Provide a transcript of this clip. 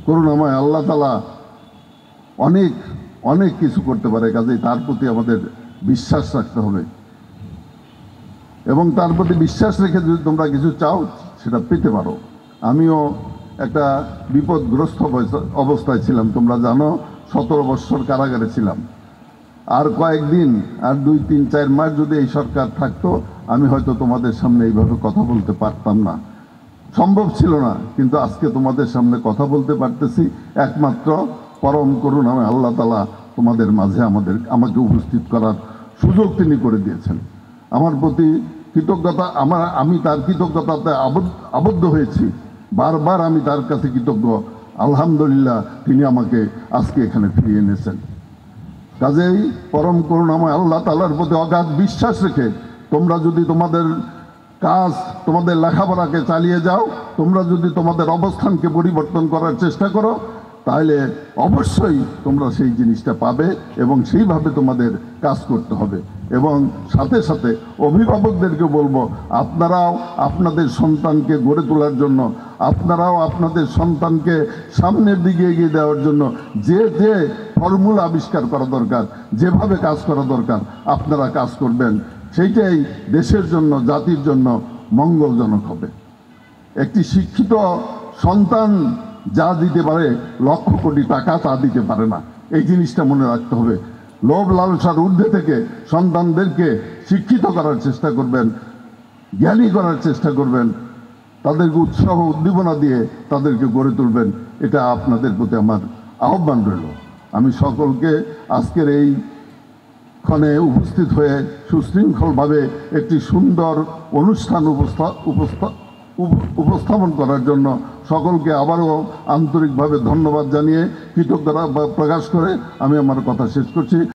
করুণাময় আল্লাহ তাআলা অনেক অনেক কিছু করতে পারে, কাজেই তার প্রতি আমাদের বিশ্বাস রাখতে হবে এবং তার প্রতি বিশ্বাস রেখে যদি তোমরা কিছু চাও সেটা পেতে পারো। আমিও একটা বিপদগ্রস্ত অবস্থায় ছিলাম, তোমরা জানো 17 বৎসর কারাগারে ছিলাম। আর কয়েকদিন, আর 2-3-4 মাস যদি এই সরকার থাকতো, আমি হয়তো তোমাদের সামনে এইভাবে কথা বলতে পারতাম না, সম্ভব ছিল না। কিন্তু আজকে তোমাদের সামনে কথা বলতে পারতেছি একমাত্র পরম করুণাময় আল্লাহ তাআলা তোমাদের মাঝে আমাকে উপস্থিত করার সুযোগ তিনি করে দিয়েছেন। আমার প্রতি কৃতজ্ঞতা, আমি তার কৃতজ্ঞতাতে আবদ্ধ হয়েছি। বারবার আমি তার কাছে কৃতজ্ঞ। আলহামদুলিল্লাহ, তিনি আমাকে আজকে এখানে ফিরিয়ে এনেছেন। কাজেই পরম করুণাময় আল্লাহ তাআলার প্রতি অগাধ বিশ্বাস রেখে তোমরা যদি তোমাদের কাজ, তোমাদের লেখাপড়াকে চালিয়ে যাও, তোমরা যদি তোমাদের অবস্থানকে পরিবর্তন করার চেষ্টা করো, তাহলে অবশ্যই তোমরা সেই জিনিসটা পাবে এবং সেইভাবে তোমাদের কাজ করতে হবে। এবং সাথে সাথে অভিভাবকদেরকে বলবো, আপনারাও আপনাদের সন্তানকে গড়ে তোলার জন্য, আপনারাও আপনাদের সন্তানকে সামনের দিকে এগিয়ে দেওয়ার জন্য যে যে ফর্মুলা আবিষ্কার করা দরকার, যেভাবে কাজ করা দরকার আপনারা কাজ করবেন। সেইটাই দেশের জন্য, জাতির জন্য মঙ্গলজনক হবে। একটি শিক্ষিত সন্তান যা দিতে পারে 1,00,000 কোটি টাকা তা দিতে পারে না, এই জিনিসটা মনে রাখতে হবে। লোভ লালসার ঊর্ধ্বে থেকে সন্তানদেরকে শিক্ষিত করার চেষ্টা করবেন, জ্ঞানী করার চেষ্টা করবেন, তাদেরকে উৎসাহ উদ্দীপনা দিয়ে তাদেরকে গড়ে তুলবেন। এটা আপনাদের প্রতি আমার আহ্বান রইল। আমি সকলকে আজকের এই ক্ষণে উপস্থিত হয়ে সুশৃঙ্খলভাবে একটি সুন্দর অনুষ্ঠান উপস্থাপন করার জন্য সকলকে আবারও আন্তরিকভাবে ধন্যবাদ জানিয়ে কৃতজ্ঞতা প্রকাশ করে আমি আমার কথা শেষ করছি।